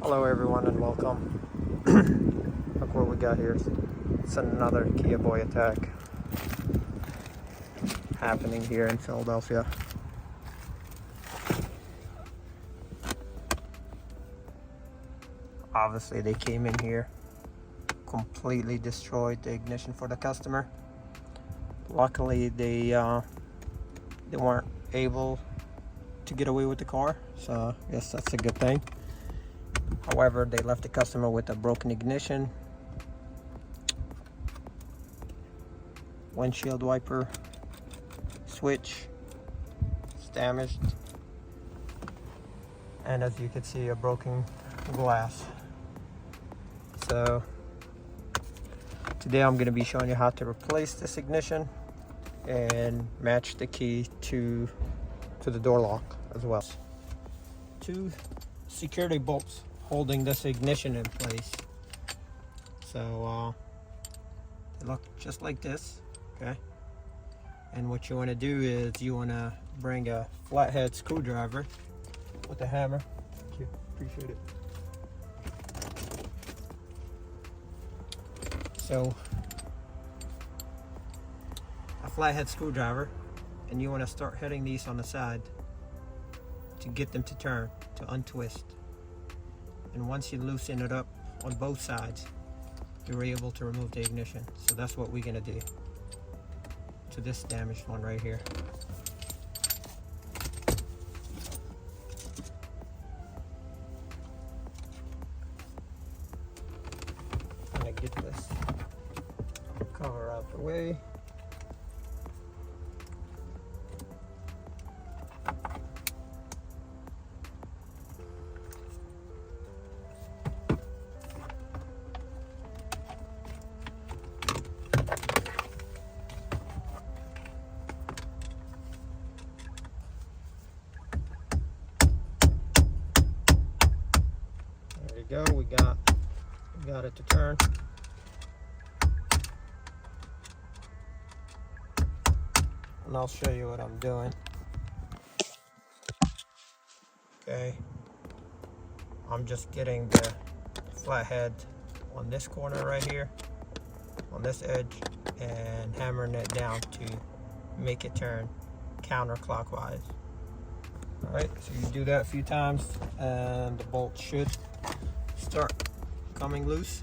Hello everyone and welcome. Look what we got here. It's another Kia Boy attack happening here in Philadelphia. Obviously they came in here, completely destroyed the ignition for the customer. Luckily they weren't able to get away with the car, so yes, that's a good thing. However, they left the customer with a broken ignition, windshield wiper switch is damaged, and as you can see, a broken glass. So today I'm going to be showing you how to replace this ignition and match the key to the door lock as well. Two security bolts holding this ignition in place. So they look just like this, okay? And what you want to do is you want to bring a flathead screwdriver with a hammer. Thank you, appreciate it. So a flathead screwdriver, and you want to start hitting these on the side to get them to turn, to untwist. And once you loosen it up on both sides, you're able to remove the ignition. So that's what we're gonna do to this damaged one right here. I'm gonna get this cover out the way. Go, we got it to turn. And I'll show you what I'm doing. Okay, I'm just getting the flathead on this corner right here, on this edge, and hammering it down to make it turn counterclockwise. Alright, so you do that a few times and the bolt should start coming loose.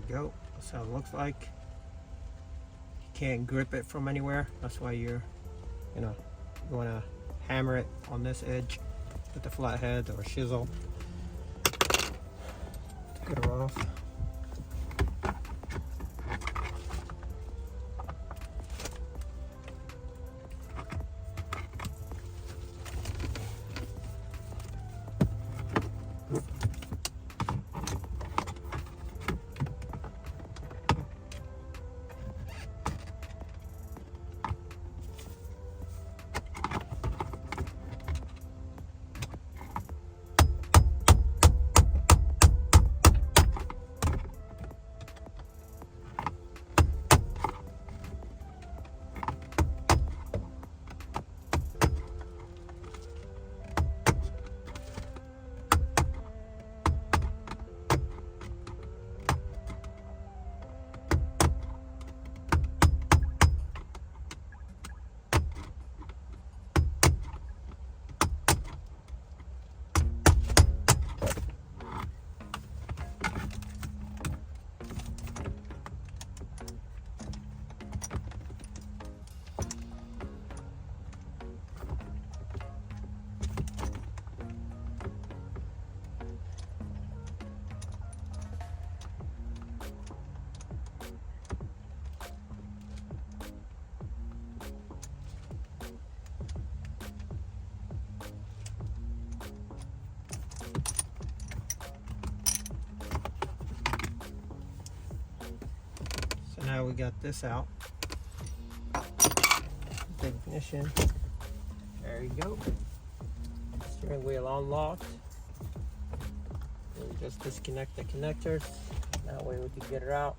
Go. That's how it looks like. You can't grip it from anywhere. That's why you want to hammer it on this edge with the flathead or chisel to get it off. we got this out. The ignition. There you go. Steering wheel unlocked. We just disconnect the connectors. That way we can get it out.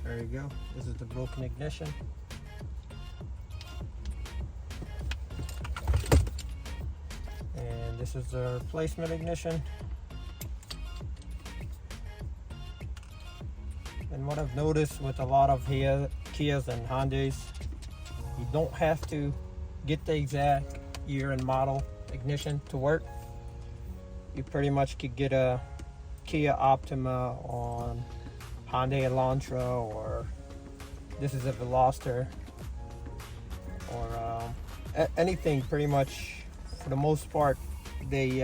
There you go. This is the broken ignition. And this is the replacement ignition. And what I've noticed with a lot of Kias and Hyundais, you don't have to get the exact year and model ignition to work. You pretty much could get a Kia Optima on Hyundai Elantra, or this is a Veloster, or anything pretty much. For the most part, they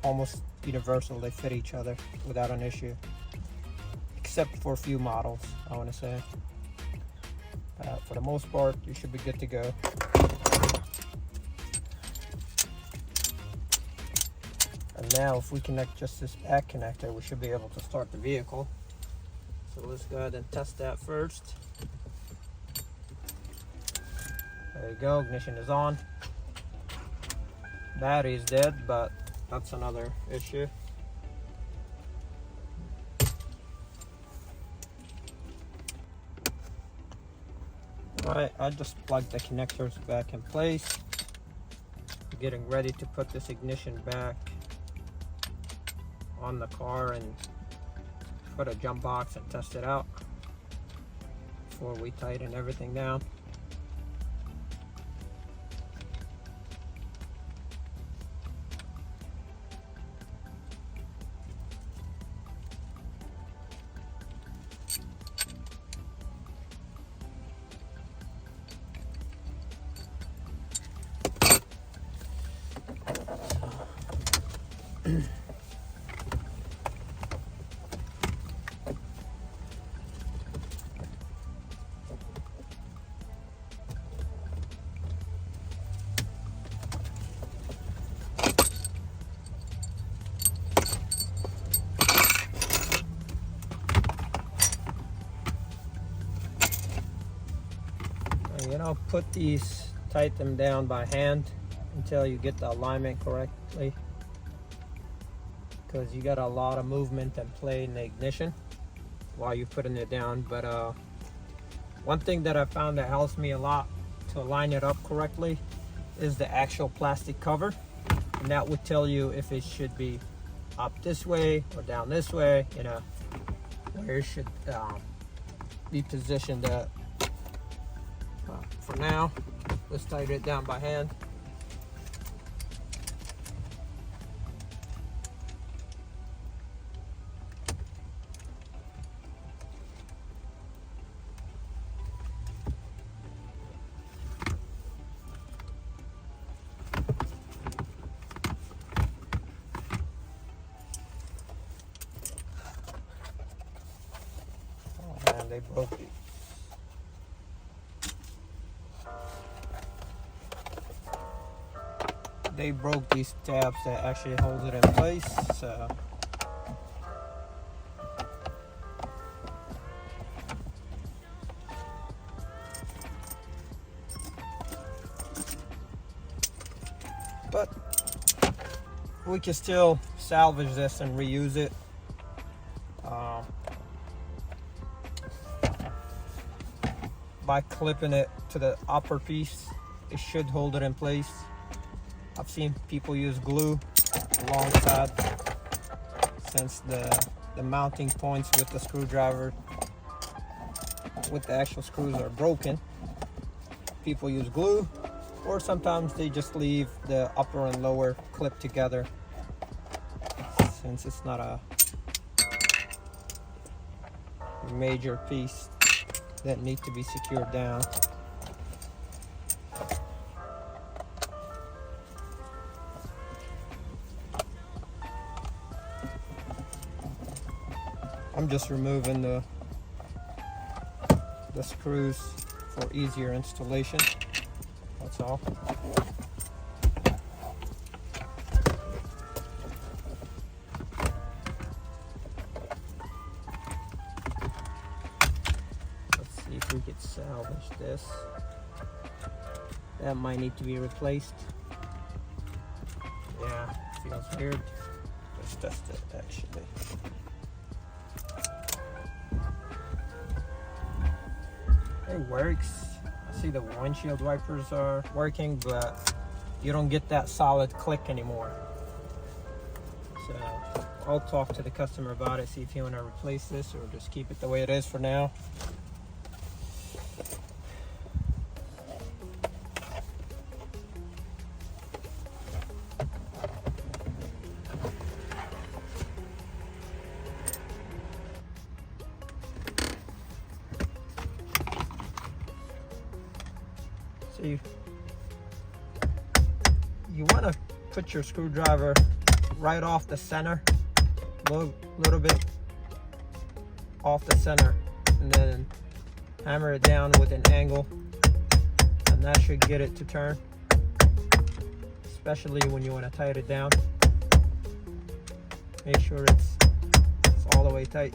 almost universal. They fit each other without an issue, except for a few models, I want to say. For the most part, you should be good to go. And now if we connect just this back connector, we should be able to start the vehicle. So let's go ahead and test that first. There you go, ignition is on. Battery is dead, but that's another issue. Alright, I just plugged the connectors back in place. Getting ready to put this ignition back on the car and put a jump box and test it out before we tighten everything down. You know, tighten them down by hand until you get the alignment correctly, because you got a lot of movement and play in the ignition while you're putting it down. But one thing that I found that helps me a lot to align it up correctly is the actual plastic cover, and that would tell you if it should be up this way or down this way, you know, where it should be positioned at. For now, let's tighten it down by hand. broke it. They broke these tabs that actually hold it in place, so but we can still salvage this and reuse it. By clipping it to the upper piece, it should hold it in place. I've seen people use glue alongside, since the mounting points with the screwdriver with the actual screws are broken. People use glue, or sometimes they just leave the upper and lower clipped together, since it's not a major piece that need to be secured down. I'm just removing the screws for easier installation. That's all. Let's see if we could salvage this. That might need to be replaced. Yeah, feels weird. Let's test it actually. It works. I see the windshield wipers are working, but you don't get that solid click anymore. So I'll talk to the customer about it, see if you want to replace this or just keep it the way it is for now. So you want to put your screwdriver right off the center, a little bit off the center, and then hammer it down with an angle, and that should get it to turn, especially when you want to tighten it down. Make sure it's all the way tight.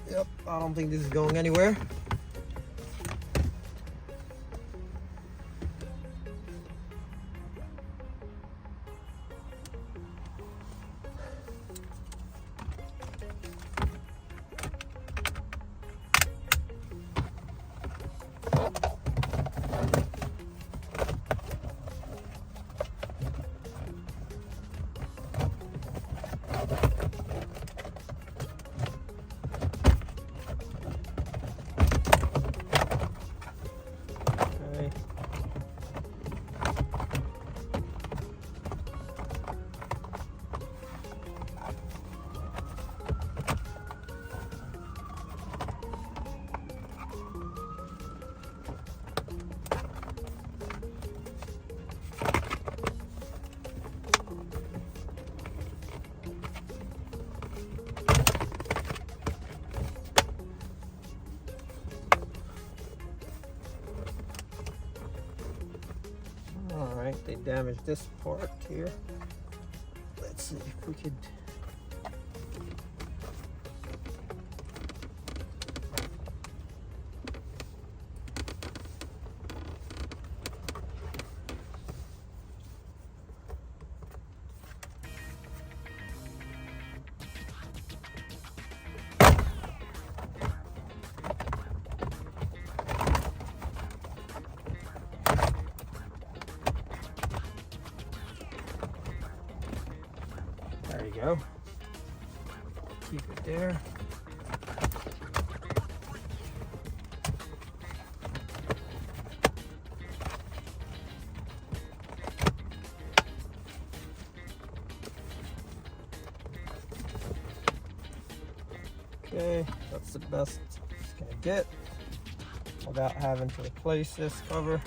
Yep, I don't think this is going anywhere. Alright, they damaged this part here. Let's see if we could... There you go. Keep it there. Okay, that's the best it's gonna get without having to replace this cover.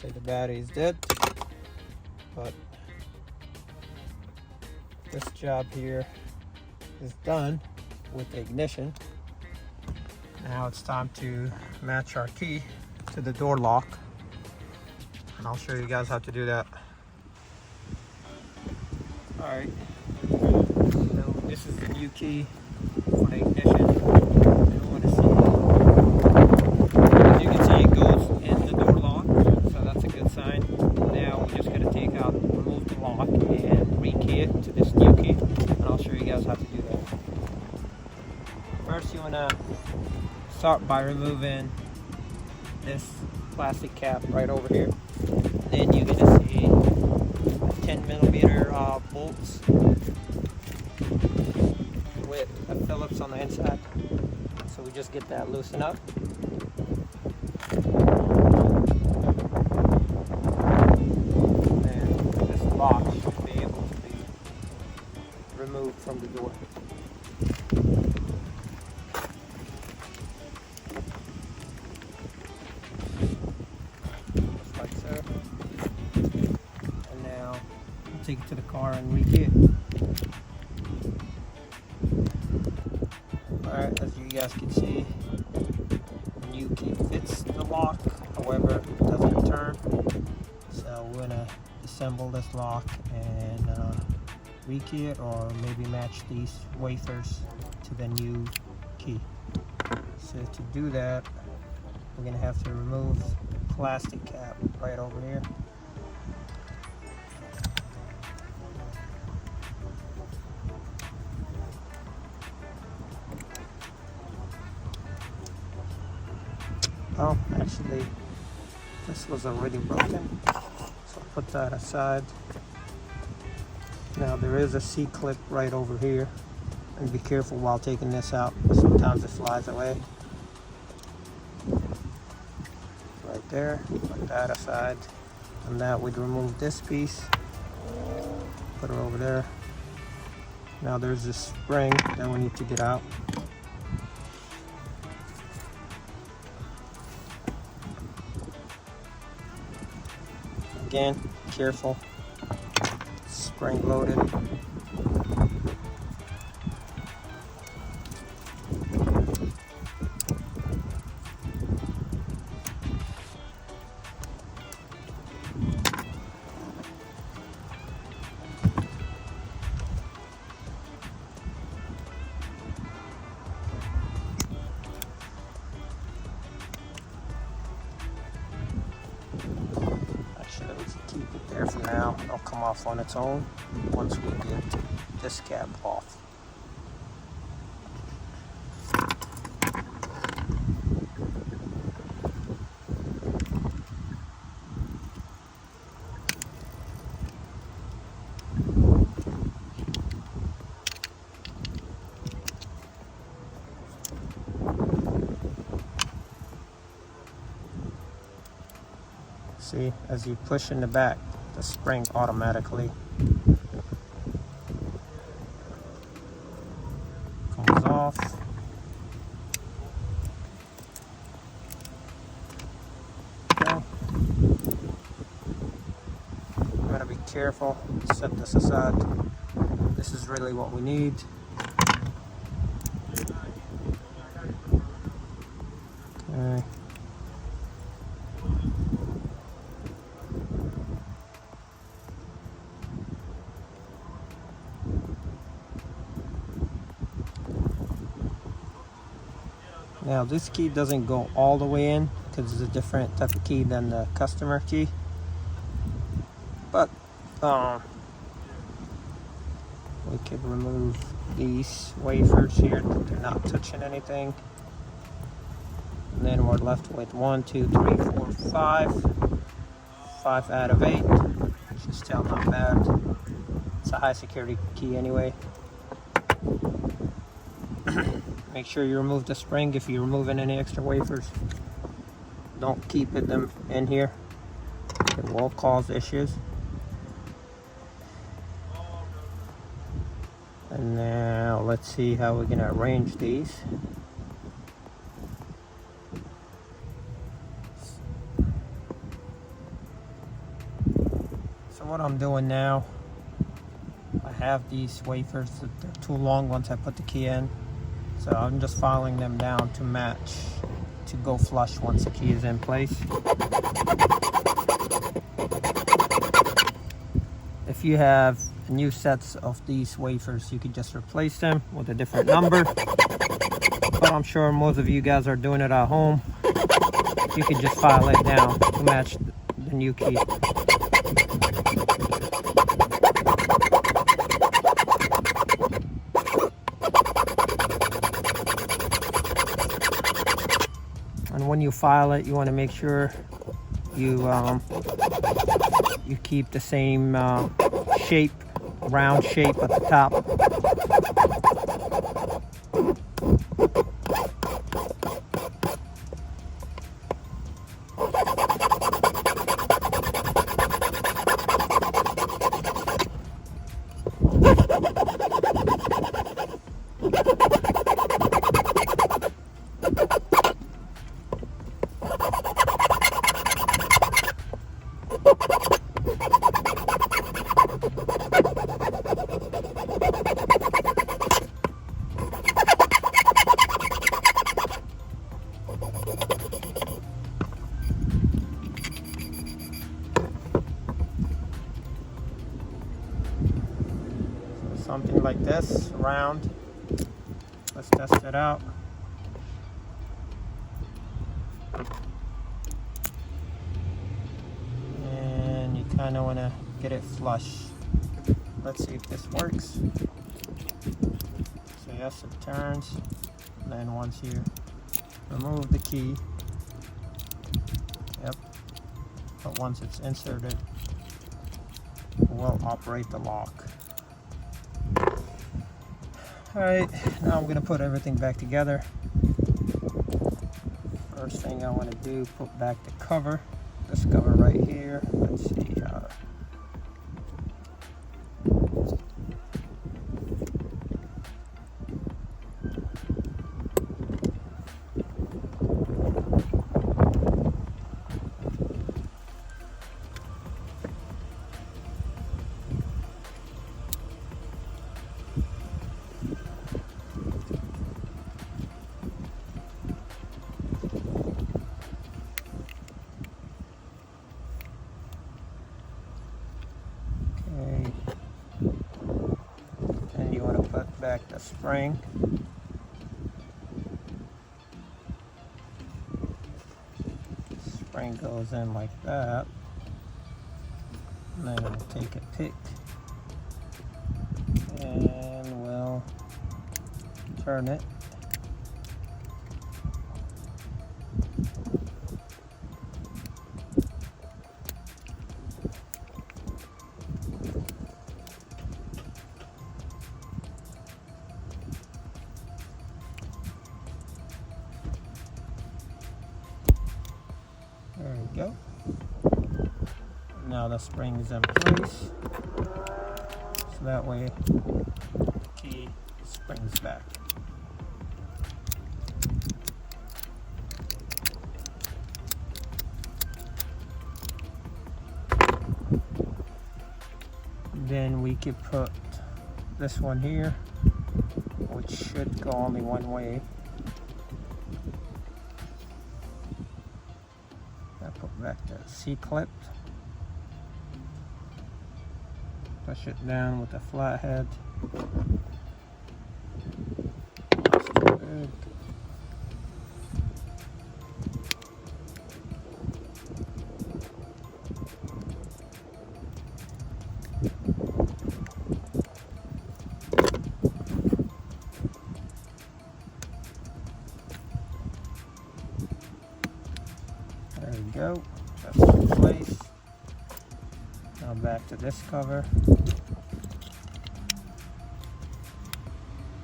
say the battery is dead, but this job here is done with the ignition. Now it's time to match our key to the door lock, and I'll show you guys how to do that. Alright, so this is the new key for the ignition. You want to see, as you can see, it goes in the door lock, so that's a good sign. Now we're just going to remove the lock and re-key it to this new key, and I'll show you guys how to do that. First, you want to start by removing this plastic cap right over here. Then you're going to see 10mm bolts with a Phillips on the inside. So we just get that loosened up. And this lock should be able to be removed from the door. Just like so. And now we'll take it to the car and re-key it. Alright, as you guys can see, the new key fits the lock, however it doesn't turn. So we're going to assemble this lock and re-key it, or maybe match these wafers to the new key. So to do that, we're going to have to remove the plastic cap right over here. Oh, actually, this was already broken, so put that aside. Now there is a C-clip right over here, and be careful while taking this out. Sometimes it flies away. Right there, put that aside. And now we'd remove this piece, put it over there. Now there's this spring that we need to get out. Again, careful, spring loaded. Keep it there for now. It'll come off on its own once we get this cap off. See, as you push in the back, the spring automatically comes off. Okay. I'm gonna be careful, set this aside. This is really what we need. Okay. Now this key doesn't go all the way in because it's a different type of key than the customer key, but we could remove these wafers here that they're not touching anything, and then we're left with 1, 2, 3, 4, 5 out of 8, which is still not bad. It's a high security key anyway. Make sure you remove the spring if you're removing any extra wafers. Don't keep them in here. It will cause issues. And now let's see how we're going to arrange these. what I'm doing now, I have these wafers, they're too long once I put the key in. So I'm just filing them down to match, to go flush once the key is in place. If you have new sets of these wafers, you could just replace them with a different number. But I'm sure most of you guys are doing it at home. You could just file it down to match the new key. And when you file it, you want to make sure you keep the same shape, round shape at the top. Something like this, round. Let's test it out. And you kind of want to get it flush. Let's see if this works. So yes, it turns. And then once you remove the key, yep, but once it's inserted, it will operate the lock. Alright, now I'm going to put everything back together. First thing I want to do, put back the cover. This cover right here. Let's see. And you want to put back the spring. Spring goes in like that. And then we'll take a pick and we'll turn it. There we go. Now the spring is in place. So that way the key springs back. Then we could put this one here, which should go only one way. I put back the C-clip. Push it down with the flathead. That's good. There we go. That's in place. Now back to this cover.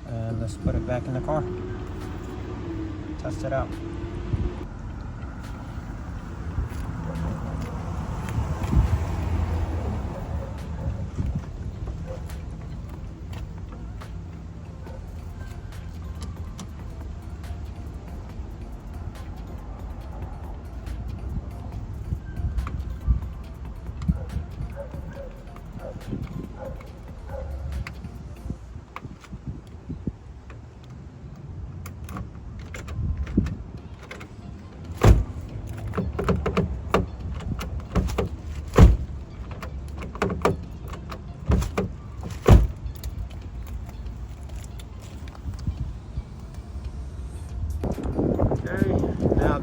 And let's put it back in the car. Test it out.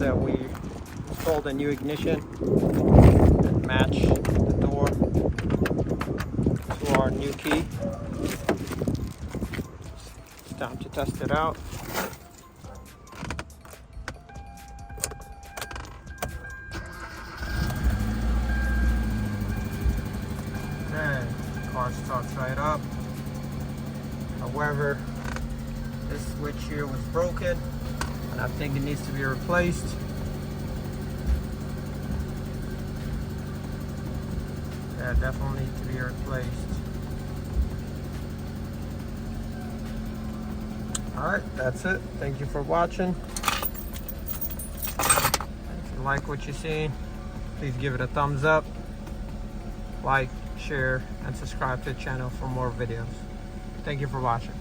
that we installed a new ignition and match the door to our new key. It's time to test it out. Okay, car starts right up. However, this switch here was broken and I think it needs to be replaced. Yeah, definitely needs to be replaced. Alright, that's it. Thank you for watching. If you like what you're seeing, please give it a thumbs up, like, share, and subscribe to the channel for more videos. Thank you for watching.